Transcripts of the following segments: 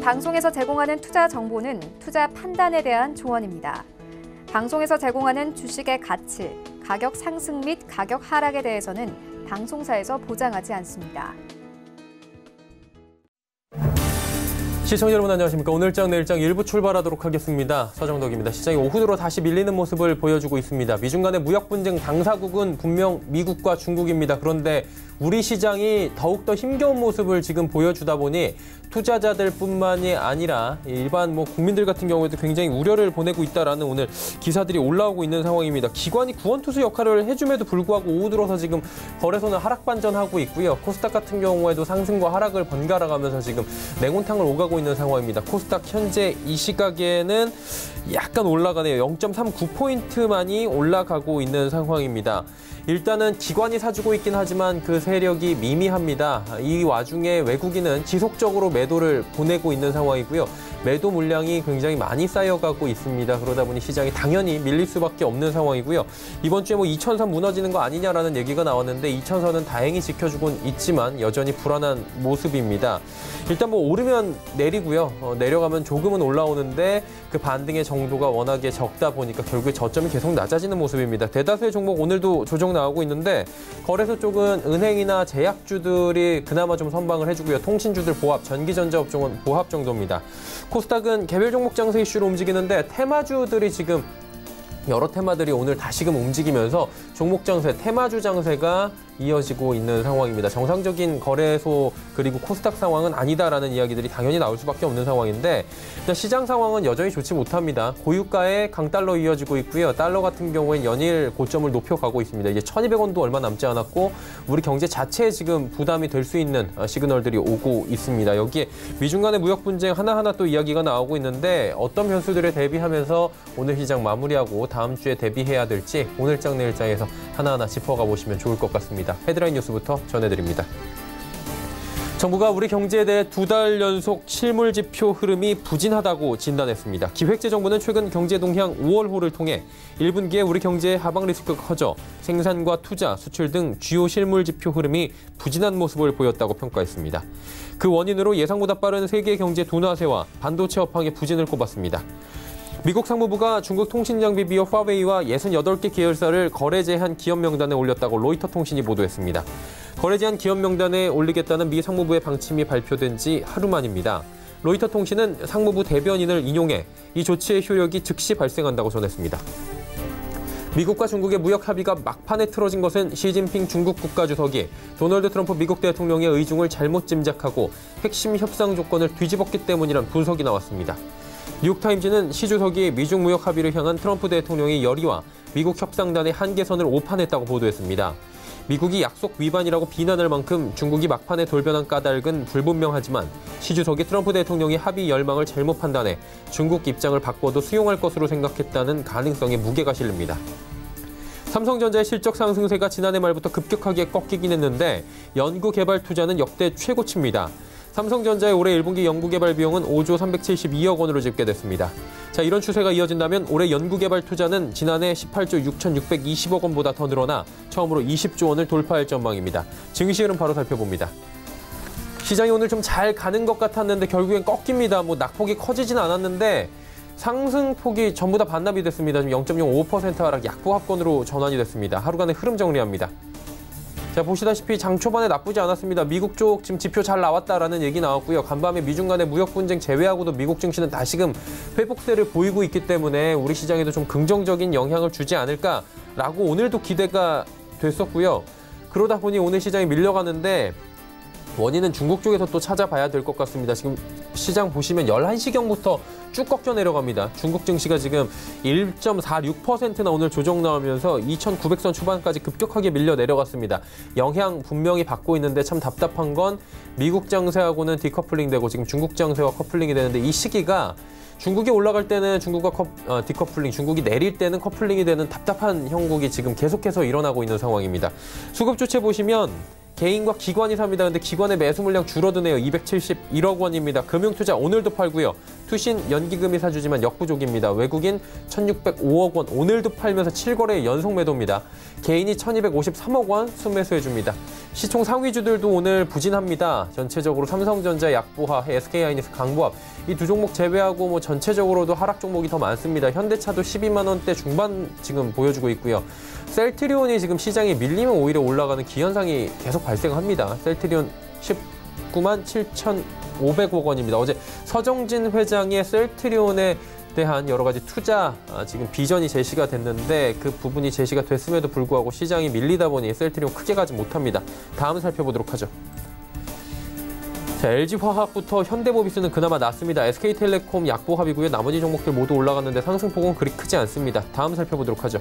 방송에서 제공하는 투자 정보는 투자 판단에 대한 조언입니다. 방송에서 제공하는 주식의 가치, 가격 상승 및 가격 하락에 대해서는 방송사에서 보장하지 않습니다. 시청자 여러분 안녕하십니까. 오늘장 내일장 일부 출발하도록 하겠습니다. 서정덕입니다. 시장이 오후 들어 다시 밀리는 모습을 보여주고 있습니다. 미중 간의 무역 분쟁 당사국은 분명 미국과 중국입니다. 그런데 우리 시장이 더욱더 힘겨운 모습을 지금 보여주다 보니 투자자들뿐만이 아니라 일반 국민들 같은 경우에도 굉장히 우려를 보내고 있다라는 오늘 기사들이 올라오고 있는 상황입니다. 기관이 구원투수 역할을 해줌에도 불구하고 오후 들어서 지금 거래소는 하락 반전하고 있고요. 코스닥 같은 경우에도 상승과 하락을 번갈아 가면서 지금 냉온탕을 오가고 있는 상황입니다. 코스닥 현재 이 시각에는 약간 올라가네요. 0.39포인트만이 올라가고 있는 상황입니다. 일단은 기관이 사주고 있긴 하지만 그 세력이 미미합니다. 이 와중에 외국인은 지속적으로 매도를 보내고 있는 상황이고요. 매도 물량이 굉장히 많이 쌓여가고 있습니다. 그러다 보니 시장이 당연히 밀릴 수밖에 없는 상황이고요. 이번 주에 2000선 무너지는 거 아니냐라는 얘기가 나왔는데 2000선은 다행히 지켜주곤 있지만 여전히 불안한 모습입니다. 일단 오르면 내리고요. 내려가면 조금은 올라오는데 그 반등의 정도가 워낙에 적다 보니까 결국에 저점이 계속 낮아지는 모습입니다. 대다수의 종목 오늘도 조정 나오고 있는데 거래소 쪽은 은행이나 제약주들이 그나마 좀 선방을 해주고요. 통신주들 보합, 전기전자업종은 보합 정도입니다. 코스닥은 개별 종목 장세 이슈로 움직이는데 테마주들이 지금 여러 테마들이 오늘 다시금 움직이면서 종목 장세, 테마주 장세가 이어지고 있는 상황입니다. 정상적인 거래소 그리고 코스닥 상황은 아니다라는 이야기들이 당연히 나올 수밖에 없는 상황인데 일단 시장 상황은 여전히 좋지 못합니다. 고유가의 강달러 이어지고 있고요. 달러 같은 경우엔 연일 고점을 높여가고 있습니다. 이제 1,200원도 얼마 남지 않았고 우리 경제 자체에 지금 부담이 될 수 있는 시그널들이 오고 있습니다. 여기에 미중 간의 무역 분쟁 하나하나 또 이야기가 나오고 있는데 어떤 변수들에 대비하면서 오늘 시장 마무리하고 다음 주에 대비해야 될지 오늘장 내일장에서 하나하나 짚어가 보시면 좋을 것 같습니다. 헤드라인 뉴스부터 전해드립니다. 정부가 우리 경제에 대해 2달 연속 실물 지표 흐름이 부진하다고 진단했습니다. 기획재정부는 최근 경제 동향 5월호를 통해 1분기에 우리 경제의 하방 리스크가 커져 생산과 투자, 수출 등 주요 실물 지표 흐름이 부진한 모습을 보였다고 평가했습니다. 그 원인으로 예상보다 빠른 세계 경제 둔화세와 반도체 업황의 부진을 꼽았습니다. 미국 상무부가 중국 통신장비 기업 화웨이와 68개 계열사를 거래 제한 기업 명단에 올렸다고 로이터 통신이 보도했습니다. 거래 제한 기업 명단에 올리겠다는 미 상무부의 방침이 발표된 지 하루 만입니다. 로이터 통신은 상무부 대변인을 인용해 이 조치의 효력이 즉시 발생한다고 전했습니다. 미국과 중국의 무역 합의가 막판에 틀어진 것은 시진핑 중국 국가주석이 도널드 트럼프 미국 대통령의 의중을 잘못 짐작하고 핵심 협상 조건을 뒤집었기 때문이란 분석이 나왔습니다. 뉴욕타임즈는 시 주석이 미중 무역 합의를 향한 트럼프 대통령의 열의와 미국 협상단의 한계선을 오판했다고 보도했습니다. 미국이 약속 위반이라고 비난할 만큼 중국이 막판에 돌변한 까닭은 불분명하지만 시 주석이 트럼프 대통령의 합의 열망을 잘못 판단해 중국 입장을 바꿔도 수용할 것으로 생각했다는 가능성에 무게가 실립니다. 삼성전자의 실적 상승세가 지난해 말부터 급격하게 꺾이긴 했는데 연구개발 투자는 역대 최고치입니다. 삼성전자의 올해 1분기 연구개발 비용은 5조 372억 원으로 집계됐습니다. 자, 이런 추세가 이어진다면 올해 연구개발 투자는 지난해 18조 6,620억 원보다 더 늘어나 처음으로 20조 원을 돌파할 전망입니다. 증시 흐름 바로 살펴봅니다. 시장이 오늘 좀 잘 가는 것 같았는데 결국엔 꺾입니다. 낙폭이 커지진 않았는데 상승폭이 전부 다 반납이 됐습니다. 지금 0.05% 하락 약보합권으로 전환이 됐습니다. 하루간의 흐름 정리합니다. 자, 보시다시피 장 초반에 나쁘지 않았습니다. 미국 쪽 지금 지표 잘 나왔다라는 얘기 나왔고요. 간밤에 미중 간의 무역 분쟁 제외하고도 미국 증시는 다시금 회복세를 보이고 있기 때문에 우리 시장에도 좀 긍정적인 영향을 주지 않을까라고 오늘도 기대가 됐었고요. 그러다 보니 오늘 시장이 밀려가는데 원인은 중국 쪽에서 또 찾아봐야 될 것 같습니다. 지금 시장 보시면 11시경부터 쭉 꺾여 내려갑니다. 중국 증시가 지금 1.46%나 오늘 조정 나오면서 2,900선 초반까지 급격하게 밀려 내려갔습니다. 영향 분명히 받고 있는데 참 답답한 건 미국 장세하고는 디커플링 되고 지금 중국 장세와 커플링이 되는데 이 시기가 중국이 올라갈 때는 중국과 디커플링, 중국이 내릴 때는 커플링이 되는 답답한 형국이 지금 계속해서 일어나고 있는 상황입니다. 수급 주체 보시면 개인과 기관이 삽니다. 근데 기관의 매수 물량 줄어드네요. 271억 원입니다. 금융투자 오늘도 팔고요. 투신 연기금이 사주지만 역부족입니다. 외국인 1,605억 원 오늘도 팔면서 7거래 연속 매도입니다. 개인이 1,253억 원 순매수해줍니다. 시총 상위주들도 오늘 부진합니다. 전체적으로 삼성전자, 약보하, SK하이닉스, 강보합 이 두 종목 제외하고 뭐 전체적으로도 하락 종목이 더 많습니다. 현대차도 12만 원대 중반 지금 보여주고 있고요. 셀트리온이 지금 시장에 밀리면 오히려 올라가는 기현상이 계속 발생합니다. 셀트리온 19만 7,500억 원입니다. 어제 서정진 회장의 셀트리온에 대한 여러 가지 투자 지금 비전이 제시가 됐는데 그 부분이 제시가 됐음에도 불구하고 시장이 밀리다 보니 셀트리온 크게 가지 못합니다. 다음 살펴보도록 하죠. 자, LG화학부터 현대모비스는 그나마 낫습니다. SK텔레콤, 약보합이고요. 나머지 종목들 모두 올라갔는데 상승폭은 그리 크지 않습니다. 다음 살펴보도록 하죠.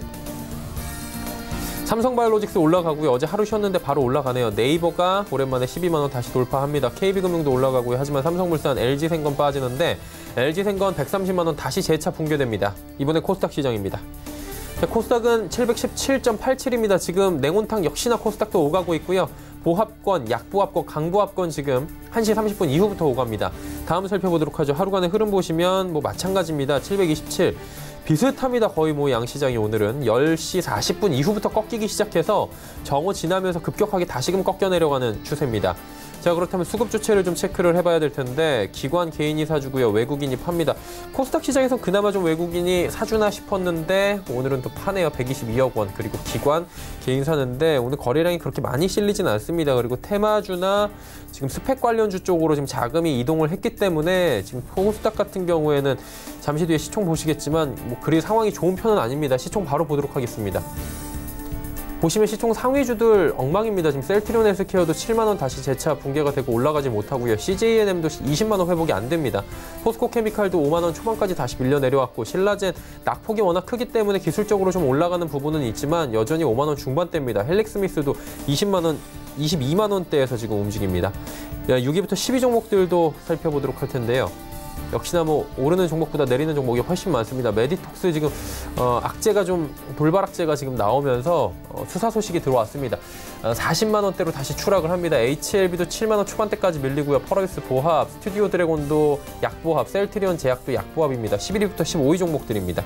삼성바이오로직스 올라가고요. 어제 하루 쉬었는데 바로 올라가네요. 네이버가 오랜만에 12만 원 다시 돌파합니다. KB금융도 올라가고요. 하지만 삼성물산, LG생건 빠지는데 LG생건 130만 원 다시 재차 붕괴됩니다. 이번에 코스닥 시장입니다. 자, 코스닥은 717.87입니다. 지금 냉온탕 역시나 코스닥도 오가고 있고요. 보합권, 약보합권, 강보합권 지금 1시 30분 이후부터 오갑니다. 다음 살펴보도록 하죠. 하루간의 흐름 보시면 뭐 마찬가지입니다. 727. 비슷합니다. 거의 뭐 양시장이 오늘은 10시 40분 이후부터 꺾이기 시작해서 정오 지나면서 급격하게 다시금 꺾여 내려가는 추세입니다. 자, 그렇다면 수급 주체를 좀 체크를 해봐야 될 텐데 기관 개인이 사주고요. 외국인이 팝니다. 코스닥 시장에서 그나마 좀 외국인이 사주나 싶었는데 오늘은 또 파네요. 122억 원. 그리고 기관 개인 사는데 오늘 거래량이 그렇게 많이 실리진 않습니다. 그리고 테마주나 지금 스펙 관련주 쪽으로 지금 자금이 이동을 했기 때문에 지금 코스닥 같은 경우에는 잠시 뒤에 시총 보시겠지만 뭐 그리 상황이 좋은 편은 아닙니다. 시총 바로 보도록 하겠습니다. 보시면 시총 상위주들 엉망입니다. 지금 셀트리온 헬스케어도 7만 원 다시 재차 붕괴가 되고 올라가지 못하고요. CJNM도 20만 원 회복이 안 됩니다. 포스코케미칼도 5만 원 초반까지 다시 밀려 내려왔고 신라젠 낙폭이 워낙 크기 때문에 기술적으로 좀 올라가는 부분은 있지만 여전히 5만 원 중반대입니다. 헬릭스미스도 20만 원, 22만 원대에서 지금 움직입니다. 6위부터 10위 종목들도 살펴보도록 할 텐데요. 역시나 뭐 오르는 종목보다 내리는 종목이 훨씬 많습니다. 메디톡스 지금 악재가 좀 돌발 악재가 지금 나오면서 수사 소식이 들어왔습니다. 40만 원대로 다시 추락을 합니다. HLB도 7만 원 초반대까지 밀리고요. 펄어비스 보합, 스튜디오 드래곤도 약보합, 셀트리온 제약도 약보합입니다. 11위부터 15위 종목들입니다.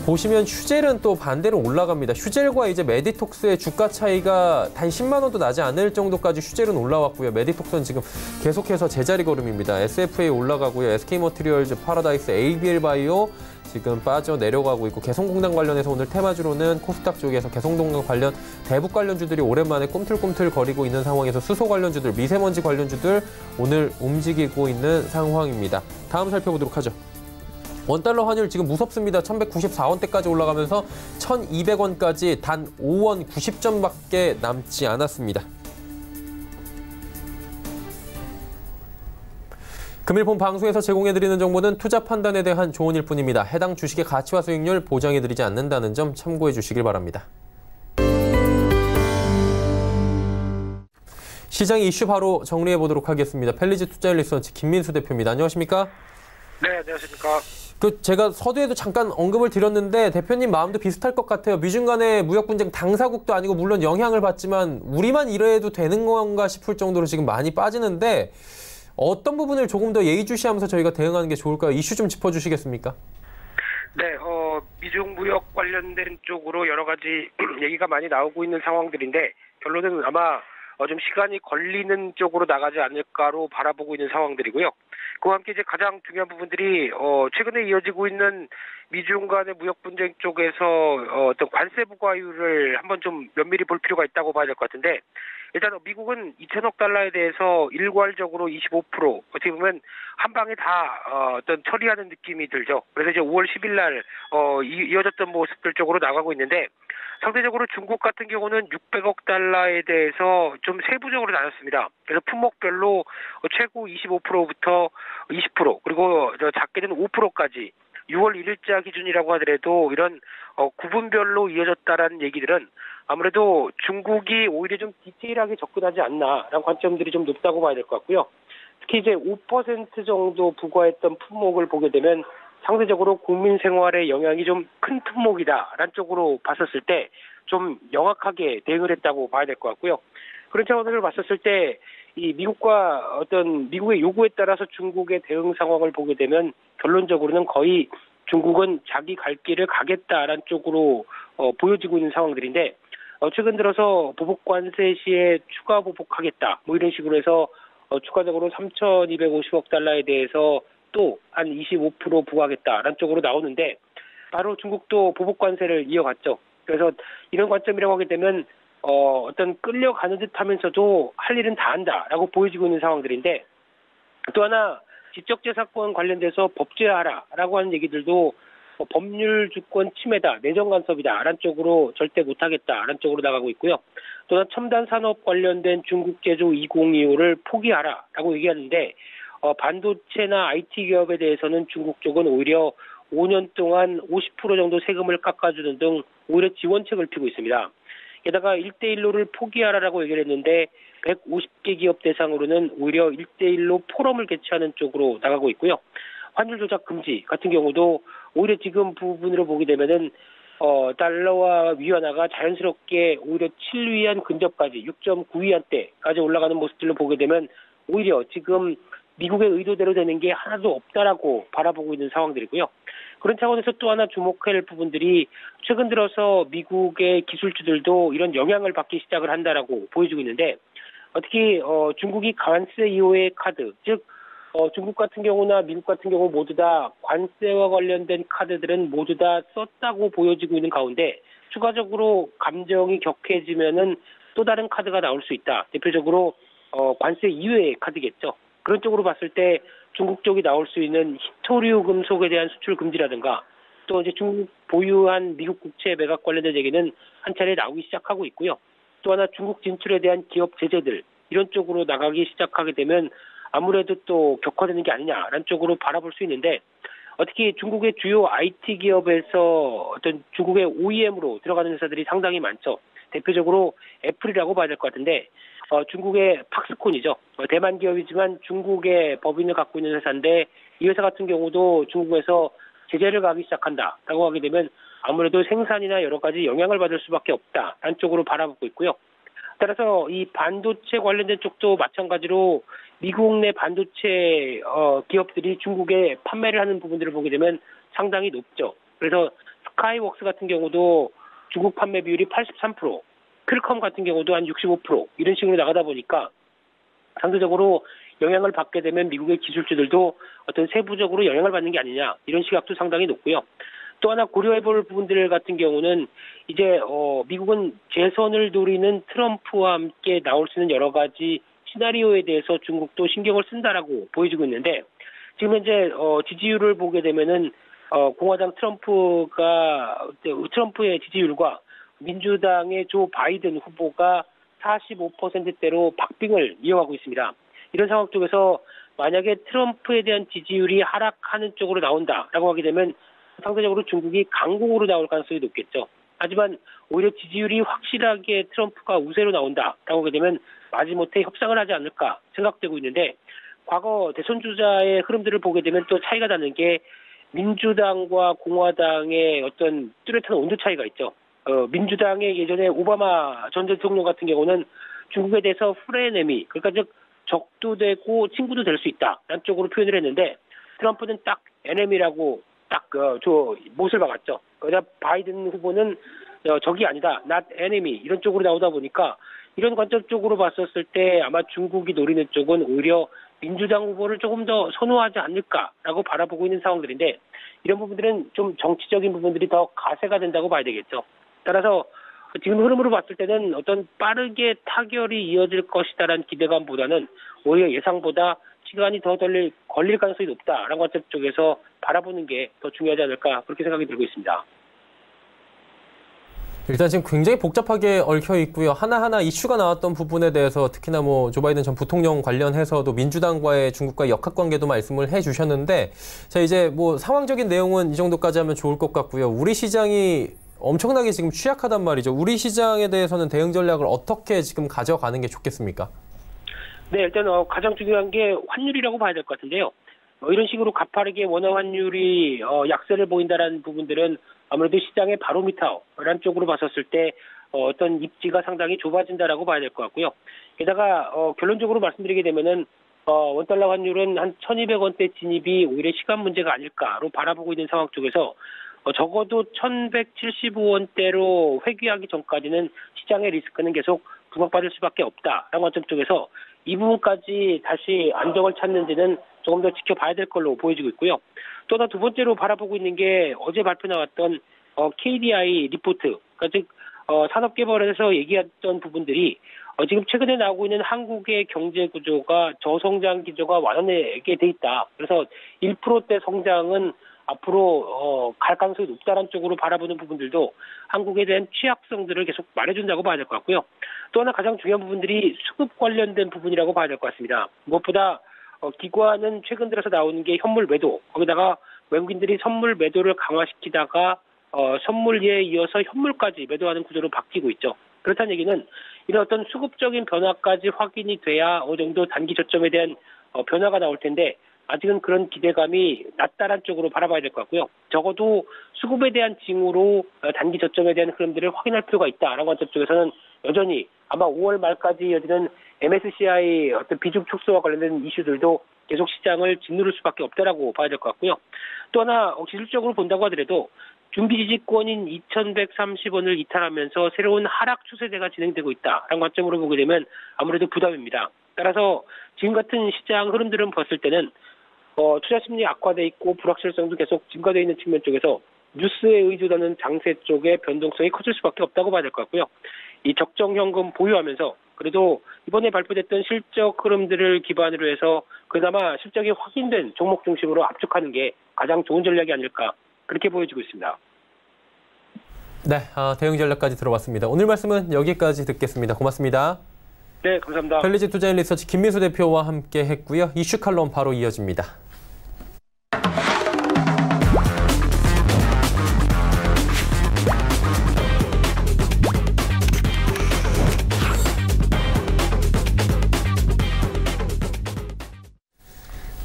보시면 휴젤은 또 반대로 올라갑니다. 휴젤과 이제 메디톡스의 주가 차이가 단 10만 원도 나지 않을 정도까지 휴젤은 올라왔고요. 메디톡스는 지금 계속해서 제자리 걸음입니다. SFA 올라가고요. SK머티리얼즈, 파라다이스, ABL바이오 지금 빠져 내려가고 있고 개성공단 관련해서 오늘 테마주로는 코스닥 쪽에서 개성공단 관련 대북 관련주들이 오랜만에 꿈틀꿈틀 거리고 있는 상황에서 수소 관련주들, 미세먼지 관련주들 오늘 움직이고 있는 상황입니다. 다음 살펴보도록 하죠. 원달러 환율 지금 무섭습니다. 1194원대까지 올라가면서 1200원까지 단 5원 90점밖에 남지 않았습니다. 금일 본 방송에서 제공해드리는 정보는 투자 판단에 대한 조언일 뿐입니다. 해당 주식의 가치와 수익률 보장해드리지 않는다는 점 참고해 주시길 바랍니다. 시장 이슈 바로 정리해 보도록 하겠습니다. 펠리즈 투자일리서치 김민수 대표입니다. 안녕하십니까? 네, 안녕하십니까? 제가 서두에도 잠깐 언급을 드렸는데 대표님 마음도 비슷할 것 같아요. 미중 간의 무역 분쟁 당사국도 아니고 물론 영향을 받지만 우리만 이래도 되는 건가 싶을 정도로 지금 많이 빠지는데 어떤 부분을 조금 더 예의주시하면서 저희가 대응하는 게 좋을까요? 이슈 좀 짚어주시겠습니까? 네, 미중 무역 관련된 쪽으로 여러 가지 얘기가 많이 나오고 있는 상황들인데 결론은 아마 좀 시간이 걸리는 쪽으로 나가지 않을까로 바라보고 있는 상황들이고요. 그와 함께 이제 가장 중요한 부분들이 최근에 이어지고 있는 미중 간의 무역 분쟁 쪽에서 어떤 관세 부과율을 한번 좀 면밀히 볼 필요가 있다고 봐야 될 것 같은데 일단 미국은 2천억 달러에 대해서 일괄적으로 25% 어떻게 보면 한 방에 다 어떤 처리하는 느낌이 들죠. 그래서 이제 5월 10일 날 이어졌던 모습들 쪽으로 나가고 있는데 상대적으로 중국 같은 경우는 600억 달러에 대해서 좀 세부적으로 나눴습니다. 그래서 품목별로 최고 25%부터 20% 그리고 작게는 5%까지 6월 1일자 기준이라고 하더라도 이런 구분별로 이어졌다라는 얘기들은 아무래도 중국이 오히려 좀 디테일하게 접근하지 않나라는 관점들이 좀 높다고 봐야 될 것 같고요. 특히 이제 5% 정도 부과했던 품목을 보게 되면 상대적으로 국민 생활에 영향이 좀 큰 품목이다라는 쪽으로 봤었을 때 좀 명확하게 대응을 했다고 봐야 될 것 같고요. 그런 차원을 봤었을 때 이 미국과 어떤 미국의 요구에 따라서 중국의 대응 상황을 보게 되면 결론적으로는 거의 중국은 자기 갈 길을 가겠다라는 쪽으로 보여지고 있는 상황들인데 최근 들어서 보복 관세 시에 추가 보복하겠다. 뭐 이런 식으로 해서 추가적으로 3,250억 달러에 대해서 또 한 25% 부과하겠다라는 쪽으로 나오는데 바로 중국도 보복 관세를 이어갔죠. 그래서 이런 관점이라고 하게 되면 어떤 끌려가는 듯하면서도 할 일은 다 한다라고 보여지고 있는 상황들인데 또 하나 지적재산권 관련돼서 법제화하라라고 하는 얘기들도 법률 주권 침해다, 내정 간섭이다라는 쪽으로 절대 못하겠다라는 쪽으로 나가고 있고요. 또한 첨단 산업 관련된 중국 제조 2025를 포기하라라고 얘기하는데 반도체나 IT 기업에 대해서는 중국 쪽은 오히려 5년 동안 50% 정도 세금을 깎아주는 등 오히려 지원책을 펴고 있습니다. 게다가 1대1로를 포기하라라고 얘기를 했는데 150개 기업 대상으로는 오히려 1대1로 포럼을 개최하는 쪽으로 나가고 있고요. 환율 조작 금지 같은 경우도 오히려 지금 부분으로 보게 되면은 달러와 위안화가 자연스럽게 오히려 7위안 근접까지 6.9위안대까지 올라가는 모습들로 보게 되면 오히려 지금 미국의 의도대로 되는 게 하나도 없다라고 바라보고 있는 상황들이고요. 그런 차원에서 또 하나 주목해야 할 부분들이 최근 들어서 미국의 기술주들도 이런 영향을 받기 시작을 한다라고 보여지고 있는데 특히 중국이 관세 이후의 카드, 즉 중국 같은 경우나 미국 같은 경우 모두 다 관세와 관련된 카드들은 모두 다 썼다고 보여지고 있는 가운데 추가적으로 감정이 격해지면은 또 다른 카드가 나올 수 있다. 대표적으로 관세 이외의 카드겠죠. 그런 쪽으로 봤을 때 중국 쪽이 나올 수 있는 히토류 금속에 대한 수출 금지라든가 또 이제 중국 보유한 미국 국채 매각 관련된 얘기는 한 차례 나오기 시작하고 있고요. 또 하나 중국 진출에 대한 기업 제재들 이런 쪽으로 나가기 시작하게 되면 아무래도 또 격화되는 게 아니냐라는 쪽으로 바라볼 수 있는데 특히 중국의 주요 IT 기업에서 어떤 중국의 OEM으로 들어가는 회사들이 상당히 많죠. 대표적으로 애플이라고 봐야 될 것 같은데 중국의 팍스콘이죠. 대만 기업이지만 중국의 법인을 갖고 있는 회사인데 이 회사 같은 경우도 중국에서 제재를 가기 시작한다라고 하게 되면 아무래도 생산이나 여러 가지 영향을 받을 수밖에 없다라는 쪽으로 바라보고 있고요. 따라서 이 반도체 관련된 쪽도 마찬가지로 미국 내 반도체 기업들이 중국에 판매를 하는 부분들을 보게 되면 상당히 높죠. 그래서 스카이웍스 같은 경우도 중국 판매 비율이 83%, 퀄컴 같은 경우도 한 65% 이런 식으로 나가다 보니까 상대적으로 영향을 받게 되면 미국의 기술주들도 어떤 세부적으로 영향을 받는 게 아니냐 이런 시각도 상당히 높고요. 또 하나 고려해볼 부분들 같은 경우는 이제 미국은 재선을 노리는 트럼프와 함께 나올 수 있는 여러 가지 시나리오에 대해서 중국도 신경을 쓴다라고 보여지고 있는데 지금 현재 지지율을 보게 되면은 공화당 트럼프의 지지율과 민주당의 조 바이든 후보가 45%대로 박빙을 이어가고 있습니다. 이런 상황 속에서 만약에 트럼프에 대한 지지율이 하락하는 쪽으로 나온다라고 하게 되면 상대적으로 중국이 강공으로 나올 가능성이 높겠죠. 하지만 오히려 지지율이 확실하게 트럼프가 우세로 나온다라고 하게 되면 마지못해 협상을 하지 않을까 생각되고 있는데 과거 대선 주자의 흐름들을 보게 되면 또 차이가 나는 게 민주당과 공화당의 어떤 뚜렷한 온도 차이가 있죠. 민주당의 예전에 오바마 전 대통령 같은 경우는 중국에 대해서 프레네미, 그러니까 즉 적도 되고 친구도 될 수 있다라는 쪽으로 표현을 했는데 트럼프는 딱 에네미라고 딱 못을 박았죠. 그러다 바이든 후보는 적이 아니다, not enemy 이런 쪽으로 나오다 보니까 이런 관점 쪽으로 봤었을 때 아마 중국이 노리는 쪽은 오히려 민주당 후보를 조금 더 선호하지 않을까라고 바라보고 있는 상황들인데 이런 부분들은 좀 정치적인 부분들이 더 가세가 된다고 봐야 되겠죠. 따라서 지금 흐름으로 봤을 때는 어떤 빠르게 타결이 이어질 것이다라는 기대감보다는 오히려 예상보다 시간이 더 걸릴 가능성이 높다라는 관점 쪽에서 바라보는 게 더 중요하지 않을까 그렇게 생각이 들고 있습니다. 일단 지금 굉장히 복잡하게 얽혀 있고요. 하나하나 이슈가 나왔던 부분에 대해서 특히나 조 바이든 전 부통령 관련해서도 민주당과의 중국과의 역학관계도 말씀을 해주셨는데 자 이제 상황적인 내용은 이 정도까지 하면 좋을 것 같고요. 우리 시장이 엄청나게 지금 취약하단 말이죠. 우리 시장에 대해서는 대응 전략을 어떻게 지금 가져가는 게 좋겠습니까? 네, 일단 가장 중요한 게 환율이라고 봐야 될 것 같은데요. 이런 식으로 가파르게 원화 환율이 약세를 보인다라는 부분들은 아무래도 시장의 바로미터라는 쪽으로 봤었을 때 어떤 입지가 상당히 좁아진다라고 봐야 될 것 같고요. 게다가 결론적으로 말씀드리게 되면은 원달러 환율은 한 1,200원대 진입이 오히려 시간 문제가 아닐까로 바라보고 있는 상황 쪽에서 적어도 1,175원대로 회귀하기 전까지는 시장의 리스크는 계속 부각받을 수밖에 없다라는 관점 쪽에서 이 부분까지 다시 안정을 찾는지는 조금 더 지켜봐야 될 걸로 보여지고 있고요. 또 하나 두 번째로 바라보고 있는 게 어제 발표 나왔던 KDI 리포트, 그러니까 즉 산업개발에서 얘기했던 부분들이 지금 최근에 나오고 있는 한국의 경제 구조가 저성장 기조가 완화되게 돼 있다. 그래서 1%대 성장은 앞으로 갈 가능성이 높다는 쪽으로 바라보는 부분들도 한국에 대한 취약성들을 계속 말해준다고 봐야 될 것 같고요. 또 하나 가장 중요한 부분들이 수급 관련된 부분이라고 봐야 될 것 같습니다. 무엇보다 기관은 최근 들어서 나오는 게 현물 매도, 거기다가 외국인들이 선물 매도를 강화시키다가 선물에 이어서 현물까지 매도하는 구조로 바뀌고 있죠. 그렇다는 얘기는 이런 어떤 수급적인 변화까지 확인이 돼야 어느 정도 단기 저점에 대한 변화가 나올 텐데 아직은 그런 기대감이 낮다란 쪽으로 바라봐야 될 것 같고요. 적어도 수급에 대한 징후로 단기 저점에 대한 흐름들을 확인할 필요가 있다라는 관점 쪽에서는 여전히 아마 5월 말까지 이어지는 MSCI 어떤 비중 축소와 관련된 이슈들도 계속 시장을 짓누를 수밖에 없다라고 봐야 될 것 같고요. 또 하나 기술적으로 본다고 하더라도 준비 지지권인 2,130원을 이탈하면서 새로운 하락 추세대가 진행되고 있다라는 관점으로 보게 되면 아무래도 부담입니다. 따라서 지금 같은 시장 흐름들은 봤을 때는 투자 심리 악화돼 있고 불확실성도 계속 증가되어 있는 측면 쪽에서 뉴스에 의존하는 장세 쪽의 변동성이 커질 수밖에 없다고 봐야 될 것 같고요. 이 적정 현금 보유하면서 그래도 이번에 발표됐던 실적 흐름들을 기반으로 해서 그나마 실적이 확인된 종목 중심으로 압축하는 게 가장 좋은 전략이 아닐까 그렇게 보여지고 있습니다. 네, 대응 전략까지 들어봤습니다. 오늘 말씀은 여기까지 듣겠습니다. 고맙습니다. 네, 감사합니다. 펠리지 투자인 리서치 김민수 대표와 함께 했고요. 이슈 칼럼 바로 이어집니다.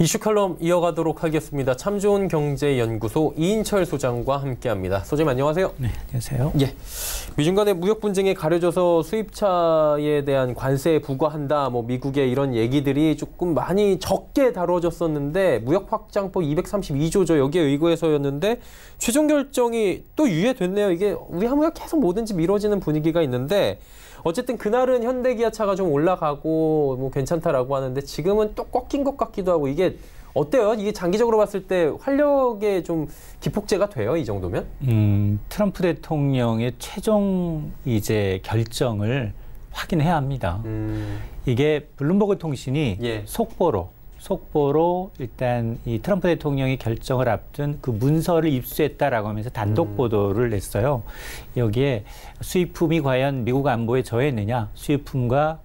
이슈 칼럼 이어가도록 하겠습니다. 참 좋은 경제연구소 이인철 소장과 함께합니다. 소장님 안녕하세요. 네, 안녕하세요. 예, 미중 간의 무역 분쟁에 가려져서 수입차에 대한 관세 부과한다, 미국의 이런 얘기들이 조금 많이 적게 다뤄졌었는데 무역 확장법 232조죠. 여기에 의거해서였는데 최종 결정이 또 유예됐네요. 이게 우리 한무역 계속 뭐든지 미뤄지는 분위기가 있는데. 어쨌든 그날은 현대기아차가 좀 올라가고 괜찮다라고 하는데 지금은 또 꺾인 것 같기도 하고 이게 어때요? 이게 장기적으로 봤을 때 활력에 좀 기폭제가 돼요? 이 정도면? 트럼프 대통령의 최종 이제 결정을 확인해야 합니다. 이게 블룸버그 통신이 속보로 일단 이 트럼프 대통령이 결정을 앞둔 그 문서를 입수했다라고 하면서 단독 보도를 냈어요. 여기에 수입품이 과연 미국 안보에 저했느냐, 수입품과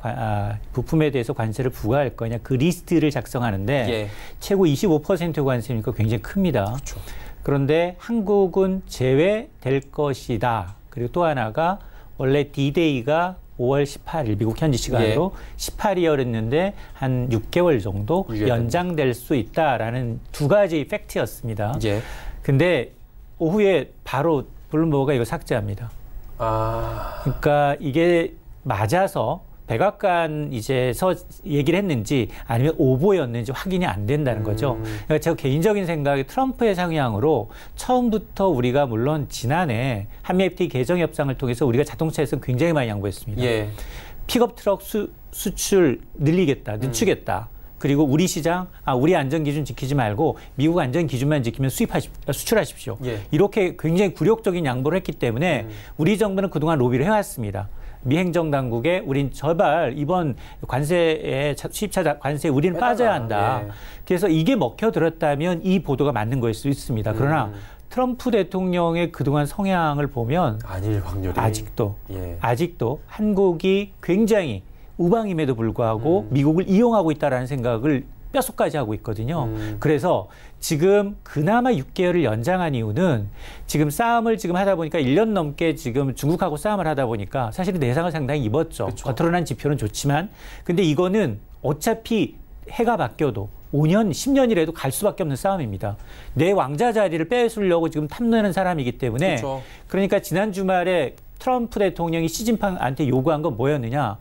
부품에 대해서 관세를 부과할 거냐, 그 리스트를 작성하는데 최고 25% 관세니까 굉장히 큽니다. 그렇죠. 그런데 한국은 제외될 것이다. 그리고 또 하나가 원래 D-Day가 5월 18일 미국 현지 시간으로 18일이었는데 한 6개월 정도 연장될 수 있다라는 두 가지 팩트였습니다. 근데 오후에 바로 블룸버그가 이거 삭제합니다. 그러니까 이게 맞아서 백악관 이제서 얘기를 했는지 아니면 오보였는지 확인이 안 된다는 거죠. 그러니까 제가 개인적인 생각에 트럼프의 상향으로 처음부터 우리가 물론 지난해 한미 FTA 개정 협상을 통해서 우리가 자동차에서 굉장히 많이 양보했습니다. 픽업 트럭 수출 늘리겠다, 늦추겠다. 그리고 우리 시장, 우리 안전기준 지키지 말고 미국 안전기준만 지키면 수출하십시오. 이렇게 굉장히 굴욕적인 양보를 했기 때문에 우리 정부는 그동안 로비를 해왔습니다. 미 행정당국에 우린 제발 이번 관세에 수입차 관세에 우리는 빠져야 한다. 그래서 이게 먹혀들었다면 이 보도가 맞는 거일 수 있습니다. 그러나 트럼프 대통령의 그동안 성향을 보면 아닐 확률이 아직도 한국이 굉장히 우방임에도 불구하고 미국을 이용하고 있다는 생각을 뼛속까지 하고 있거든요. 그래서 지금 그나마 6개월을 연장한 이유는 지금 싸움을 지금 하다 보니까 1년 넘게 지금 중국하고 싸움을 하다 보니까 사실은 내상을 상당히 입었죠. 겉으로 난 지표는 좋지만 근데 이거는 어차피 해가 바뀌어도 5년, 10년이라도 갈 수밖에 없는 싸움입니다. 내 왕자 자리를 뺏으려고 지금 탐내는 사람이기 때문에 그러니까 지난 주말에 트럼프 대통령이 시진핑한테 요구한 건 뭐였느냐.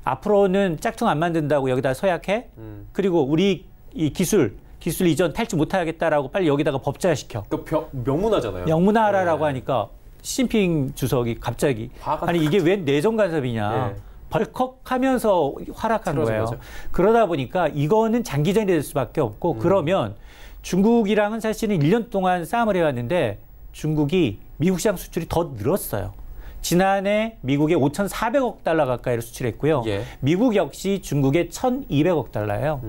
앞으로는 짝퉁 안 만든다고 여기다 서약해. 그리고 우리 이 기술 기술 이전 탈취 못하겠다라고 빨리 여기다가 법제화시켜. 명문화잖아요. 명문화하라고 하니까 시진핑 주석이 갑자기 아니 이게 왜 내정 간섭이냐. 벌컥하면서 활약한 거예요. 거죠. 그러다 보니까 이거는 장기전이 될 수밖에 없고 그러면 중국이랑은 사실은 1년 동안 싸움을 해왔는데 중국이 미국 시장 수출이 더 늘었어요. 지난해 미국에 5,400억 달러 가까이를 수출했고요. 미국 역시 중국에 1,200억 달러예요.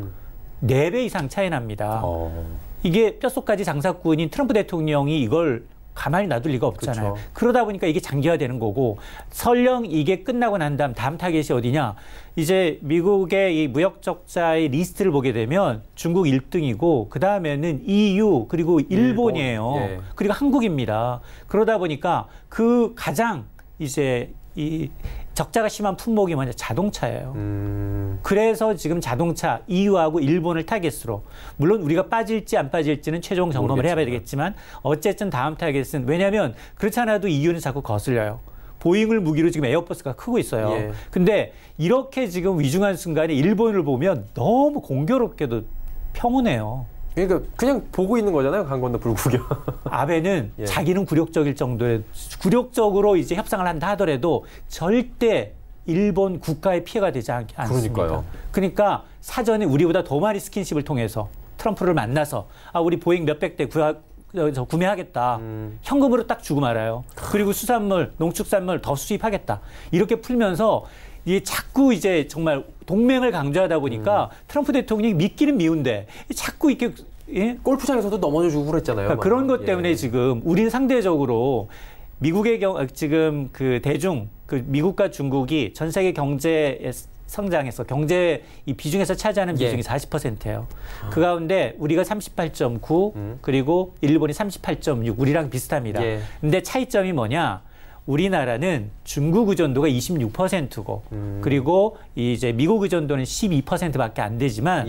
4배 이상 차이 납니다. 이게 뼛속까지 장사꾼인 트럼프 대통령이 이걸 가만히 놔둘 리가 없잖아요. 그렇죠. 그러다 보니까 이게 장기화되는 거고 설령 이게 끝나고 난 다음 타겟이 어디냐. 이제 미국의 이 무역 적자의 리스트를 보게 되면 중국 1등이고 그다음에는 EU 그리고 일본이에요. 그리고 한국입니다. 그러다 보니까 그 가장 이제 이 적자가 심한 품목이 뭐냐 자동차예요. 그래서 지금 자동차 EU하고 일본을 타겟으로 물론 우리가 빠질지 안 빠질지는 최종 점검을 해야 되겠지만 어쨌든 다음 타겟은 왜냐하면 그렇지 않아도 EU는 자꾸 거슬려요. 보잉을 무기로 지금 에어버스가 크고 있어요. 근데 이렇게 지금 위중한 순간에 일본을 보면 너무 공교롭게도 평온해요. 그러니까 그냥 보고 있는 거잖아요. 강 건너 불구경. 아베는 자기는 굴욕적일 정도의 굴욕적으로 이제 협상을 한다 하더라도 절대 일본 국가에 피해가 되지 않습니다. 그러니까요. 그러니까 사전에 우리보다 더 많이 스킨십을 통해서 트럼프를 만나서 우리 보잉 몇백 대 구매하겠다. 현금으로 딱 주고 말아요. 그리고 수산물, 농축산물 더 수입하겠다. 이렇게 풀면서 이게 자꾸 이제 정말 동맹을 강조하다 보니까 트럼프 대통령이 믿기는 미운데 자꾸 이렇게 골프장에서도 넘어져주고 그랬잖아요. 그러니까 그런 것 때문에 지금 우리는 상대적으로 미국의 지금 그 미국과 중국이 전 세계 경제에 성장해서 경제 이 비중에서 차지하는 비중이 40%예요. 그 가운데 우리가 38.9 그리고 일본이 38.6 우리랑 비슷합니다. 근데 차이점이 뭐냐? 우리나라는 중국 의존도가 26%고 그리고 이제 미국 의존도는 12%밖에 안 되지만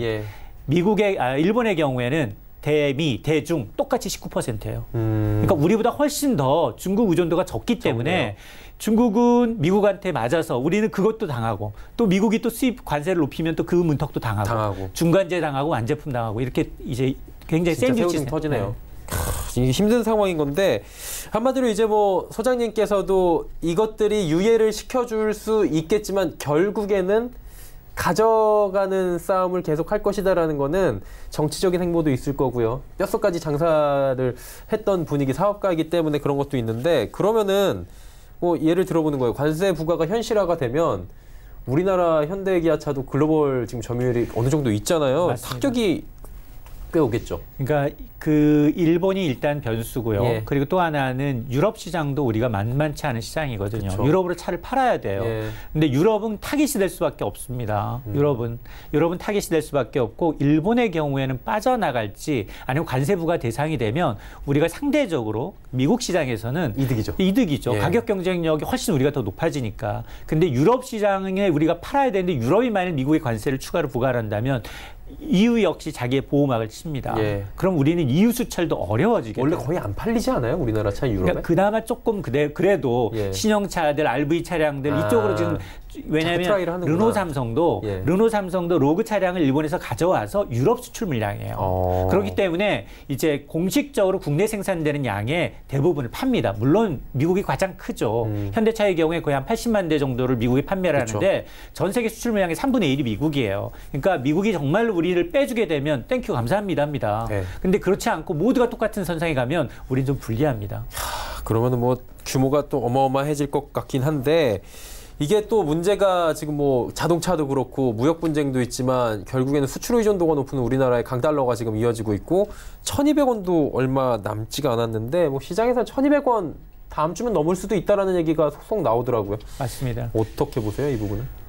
일본의 경우에는 대미, 대중 똑같이 19%예요. 그러니까 우리보다 훨씬 더 중국 의존도가 적기 때문에 중국은 미국한테 맞아서 우리는 그것도 당하고 또 미국이 또 수입 관세를 높이면 또 그 문턱도 당하고 중간재 당하고 완제품 당하고 이렇게 이제 굉장히 샌드위치 터지네요. 이게 힘든 상황인 건데 한마디로 이제 뭐 소장님께서도 이것들이 유예를 시켜줄 수 있겠지만 결국에는 가져가는 싸움을 계속할 것이다라는 거는 정치적인 행보도 있을 거고요. 뼛속까지 장사를 했던 분위기 사업가이기 때문에 그런 것도 있는데 그러면은 뭐 예를 들어보는 거예요. 관세 부과가 현실화가 되면 우리나라 현대기아차도 글로벌 지금 점유율이 어느 정도 있잖아요. 맞습니다. 타격이 꽤 오겠죠. 그러니까 그 일본이 일단 변수고요. 그리고 또 하나는 유럽 시장도 우리가 만만치 않은 시장이거든요. 그쵸. 유럽으로 차를 팔아야 돼요. 근데 유럽은 타깃이 될 수밖에 없습니다. 유럽은 타깃이 될 수밖에 없고 일본의 경우에는 빠져나갈지 아니면 관세 부과 대상이 되면 우리가 상대적으로 미국 시장에서는 이득이죠. 가격 경쟁력이 훨씬 우리가 더 높아지니까. 근데 유럽 시장에 우리가 팔아야 되는데 유럽이 만약 미국의 관세를 추가로 부과를 한다면 EU 역시 자기의 보호막을 칩니다. 그럼 우리는 EU 수출도 어려워지겠죠. 원래 거의 안 팔리지 않아요? 우리나라 차 유럽에? 그러니까 그나마 조금 그래도 신형차들, RV 차량들 이쪽으로 지금 왜냐하면 르노 삼성도 로그 차량을 일본에서 가져와서 유럽 수출 물량이에요. 그렇기 때문에 이제 공식적으로 국내 생산되는 양의 대부분을 팝니다. 물론 미국이 가장 크죠. 현대차의 경우에 거의 한 80만 대 정도를 미국이 판매를 하는데 전 세계 수출 물량의 3분의 1이 미국이에요. 그러니까 미국이 정말로 우리를 빼주게 되면 땡큐 감사합니다 합니다. 근데 그렇지 않고 모두가 똑같은 선상에 가면 우린 좀 불리합니다. 그러면은 뭐 규모가 또 어마어마해질 것 같긴 한데 이게 또 문제가 지금 뭐 자동차도 그렇고 무역 분쟁도 있지만 결국에는 수출 의존도가 높은 우리나라의 강달러가 지금 이어지고 있고 1,200원도 얼마 남지가 않았는데 뭐 시장에서 1,200원 다음 주면 넘을 수도 있다라는 얘기가 속속 나오더라고요. 맞습니다. 어떻게 보세요, 이 부분은?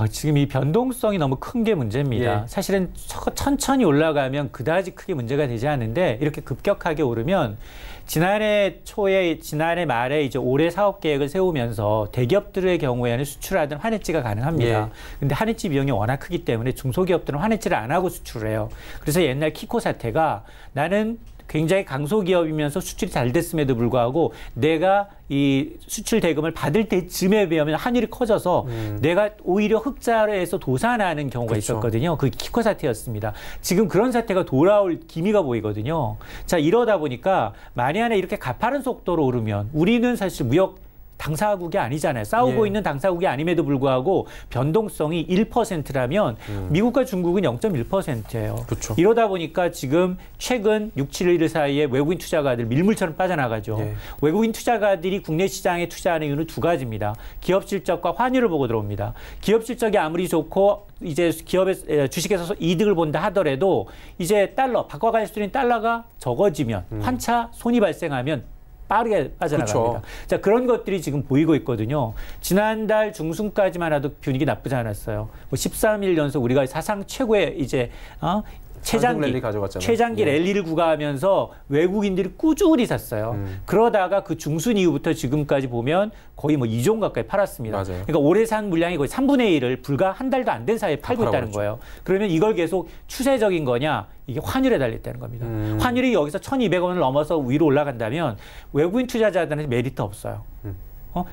지금 이 변동성이 너무 큰 게 문제입니다. 사실은 천천히 올라가면 그다지 크게 문제가 되지 않는데 이렇게 급격하게 오르면 지난해 말에 이제 올해 사업 계획을 세우면서 대기업들의 경우에는 수출하든 환해지가 가능합니다. 근데 환해지 비용이 워낙 크기 때문에 중소기업들은 환해지를 안 하고 수출을 해요. 그래서 옛날 키코 사태가 나는 굉장히 강소기업이면서 수출이 잘 됐음에도 불구하고 내가 이 수출 대금을 받을 때쯤에 비하면 환율이 커져서 내가 오히려 흑자에서 도산하는 경우가 그렇죠. 있었거든요. 그 키커 사태였습니다. 지금 그런 사태가 돌아올 기미가 보이거든요. 자, 이러다 보니까 만약에 이렇게 가파른 속도로 오르면 우리는 사실 무역 당사국이 아니잖아요. 싸우고 예. 있는 당사국이 아님에도 불구하고 변동성이 1%라면 미국과 중국은 0.1%예요. 그렇죠. 이러다 보니까 지금 최근 6, 7일 사이에 외국인 투자가들 밀물처럼 빠져나가죠. 예. 외국인 투자가들이 국내 시장에 투자하는 이유는 두 가지입니다. 기업 실적과 환율을 보고 들어옵니다. 기업 실적이 아무리 좋고 이제 기업의 주식에서 이득을 본다 하더라도 이제 달러, 바꿔갈 수 있는 달러가 적어지면 환차 손이 발생하면 빠르게 빠져나갑니다. 그렇죠. 자, 그런 것들이 지금 보이고 있거든요. 지난달 중순까지만 해도 분위기 나쁘지 않았어요. 뭐 13일 연속 우리가 사상 최고의 이제 최장기 랠리를 구가하면서 외국인들이 꾸준히 샀어요. 그러다가 그 중순 이후부터 지금까지 보면 거의 뭐 2조 가까이 팔았습니다. 맞아요. 그러니까 올해 산 물량이 거의 3분의 1을 불과 한 달도 안 된 사이에 팔고 있다는 거예요. 그러면 이걸 계속 추세적인 거냐? 이게 환율에 달렸다는 겁니다. 환율이 여기서 1,200원을 넘어서 위로 올라간다면 외국인 투자자들한테 메리트 없어요.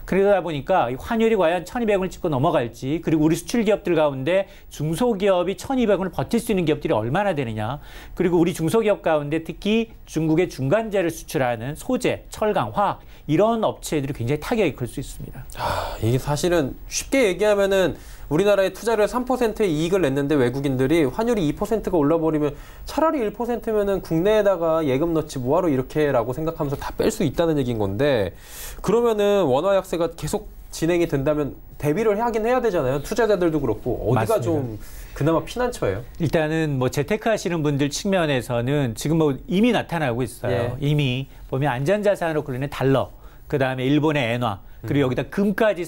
그러다 보니까 이 환율이 과연 1,200원을 찍고 넘어갈지, 그리고 우리 수출 기업들 가운데 중소기업이 1,200원을 버틸 수 있는 기업들이 얼마나 되느냐, 그리고 우리 중소기업 가운데 특히 중국의 중간재를 수출하는 소재, 철강, 화학 이런 업체들이 굉장히 타격이 클 수 있습니다. 이게 사실은 쉽게 얘기하면은 우리나라에 투자를 3%의 이익을 냈는데 외국인들이 환율이 2%가 올라버리면 차라리 1%면은 국내에다가 예금 넣지 뭐하러 이렇게라고 생각하면서 다 뺄 수 있다는 얘기인 건데, 그러면은 원화 약세가 계속 진행이 된다면 대비를 하긴 해야 되잖아요. 투자자들도 그렇고 어디가 맞습니다. 좀 그나마 피난처예요? 일단은 뭐 재테크 하시는 분들 측면에서는 지금 뭐 이미 나타나고 있어요. 예. 이미 보면 안전자산으로 그러는 달러, 그다음에 일본의 엔화, 그리고 여기다 금까지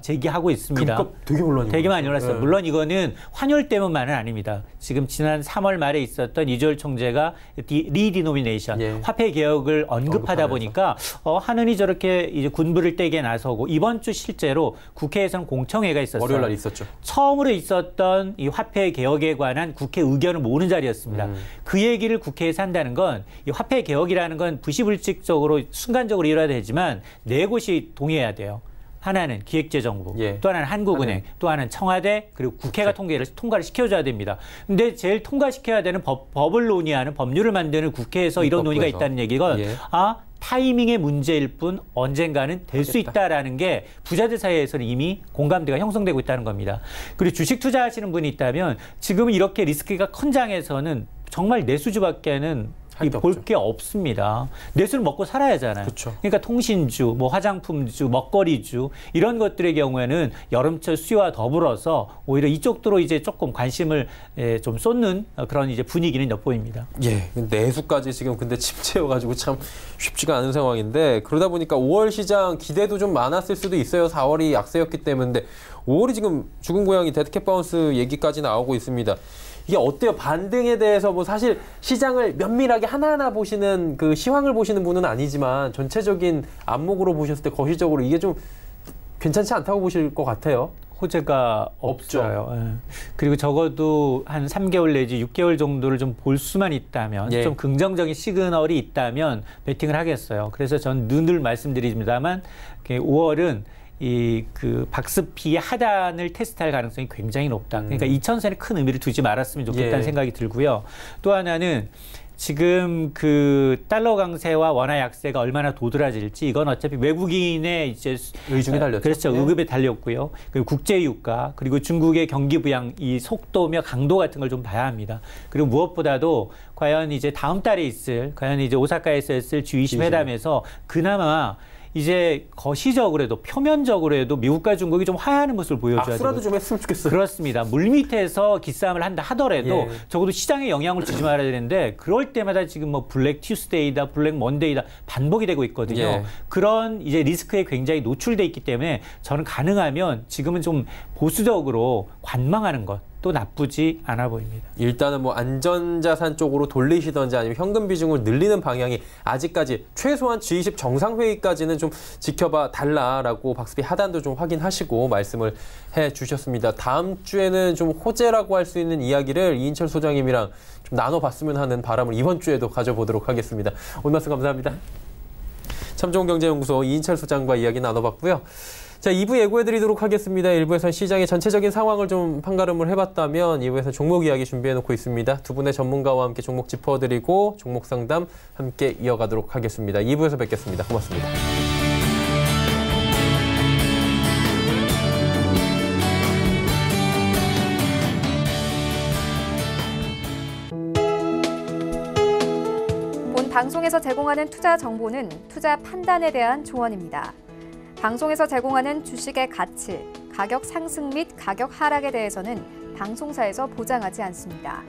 제기하고 있습니다. 금값 되게 많이 올랐어요. 네. 물론 이거는 환율 때문만은 아닙니다. 지금 지난 3월 말에 있었던 이주열 총재가 리디노미네이션, 예. 화폐 개혁을 언급하다 언급하면서. 보니까 하느니 저렇게 이제 군부를 떼게 나서고, 이번 주 실제로 국회에서는 공청회가 있었어요. 월요일 날 있었죠. 처음으로 있었던 이 화폐 개혁에 관한 국회 의견을 모으는 자리였습니다. 그 얘기를 국회에서 한다는 건, 이 화폐 개혁이라는 건 부시불칙적으로 순간적으로 일어나야 되지만 네 곳이 동의해야 돼요. 하나는 기획재정부, 예. 또 하나는 한국은행, 또 하나는 청와대, 그리고 국회가 통과를 시켜줘야 됩니다. 근데 제일 통과시켜야 되는 법을 논의하는, 법률을 만드는 국회에서 이런 논의가 있다는 얘기가 예. 타이밍의 문제일 뿐 언젠가는 될 수 있다라는 게 부자들 사이에서는 이미 공감대가 형성되고 있다는 겁니다. 그리고 주식 투자하시는 분이 있다면 지금은 이렇게 리스크가 큰 장에서는 정말 내수주밖에는 볼 게 없습니다. 내수를 먹고 살아야 하잖아요. 그쵸. 그러니까 통신주, 뭐 화장품주, 먹거리주 이런 것들의 경우에는 여름철 수요와 더불어서 오히려 이쪽으로 이제 조금 관심을 좀 쏟는 그런 이제 분위기는 엿보입니다. 예, 내수까지 지금 근데 침체여가지고 참 쉽지가 않은 상황인데, 그러다 보니까 5월 시장 기대도 좀 많았을 수도 있어요. 4월이 약세였기 때문에. 5월이 지금 죽은 고양이 데드캣 바운스 얘기까지 나오고 있습니다. 이게 어때요? 반등에 대해서 뭐 사실 시장을 면밀하게 하나하나 보시는 그 시황을 보시는 분은 아니지만 전체적인 안목으로 보셨을 때 거시적으로 이게 좀 괜찮지 않다고 보실 것 같아요. 호재가 없어요. 예. 그리고 적어도 한 3개월 내지 6개월 정도를 좀 볼 수만 있다면, 예. 좀 긍정적인 시그널이 있다면 베팅을 하겠어요. 그래서 전 늘 말씀드립니다만 5월은 그 박스피의 하단을 테스트할 가능성이 굉장히 높다. 그러니까 2,000선에 큰 의미를 두지 말았으면 좋겠다는 예. 생각이 들고요. 또 하나는 지금 그 달러 강세와 원화 약세가 얼마나 도드라질지, 이건 어차피 외국인의 이제 의중에 달렸죠. 그렇죠. 네. 의급에 달렸고요. 그리고 국제 유가, 그리고 중국의 경기 부양 이 속도며 강도 같은 걸 좀 봐야 합니다. 그리고 무엇보다도 과연 이제 다음 달에 있을, 과연 이제 오사카에서 있을 G20 회담에서 그나마 이제 거시적으로도 표면적으로도 미국과 중국이 좀 화해하는 모습을 보여줘야 악수라도 좀 했으면 좋겠어요. 그렇습니다. 물밑에서 기싸움을 한다 하더라도 예. 적어도 시장에 영향을 주지 말아야 되는데, 그럴 때마다 지금 뭐 블랙 튜스데이다, 블랙 먼데이다 반복이 되고 있거든요. 예. 그런 이제 리스크에 굉장히 노출돼 있기 때문에 저는 가능하면 지금은 좀 보수적으로 관망하는 것도 나쁘지 않아 보입니다. 일단은 뭐 안전자산 쪽으로 돌리시던지 아니면 현금 비중을 늘리는 방향이 아직까지 최소한 G20 정상회의까지는 좀 지켜봐 달라라고 박스피 하단도 좀 확인하시고 말씀을 해주셨습니다. 다음 주에는 좀 호재라고 할 수 있는 이야기를 이인철 소장님이랑 좀 나눠봤으면 하는 바람을 이번 주에도 가져보도록 하겠습니다. 오늘 말씀 감사합니다. 참좋은경제연구소 이인철 소장과 이야기 나눠봤고요. 자, 2부 예고해드리도록 하겠습니다. 1부에서는 시장의 전체적인 상황을 좀 판가름을 해봤다면 2부에서 종목 이야기 준비해놓고 있습니다. 두 분의 전문가와 함께 종목 짚어드리고 종목 상담 함께 이어가도록 하겠습니다. 2부에서 뵙겠습니다. 고맙습니다. 본 방송에서 제공하는 투자 정보는 투자 판단에 대한 조언입니다. 방송에서 제공하는 주식의 가치, 가격 상승 및 가격 하락에 대해서는 방송사에서 보장하지 않습니다.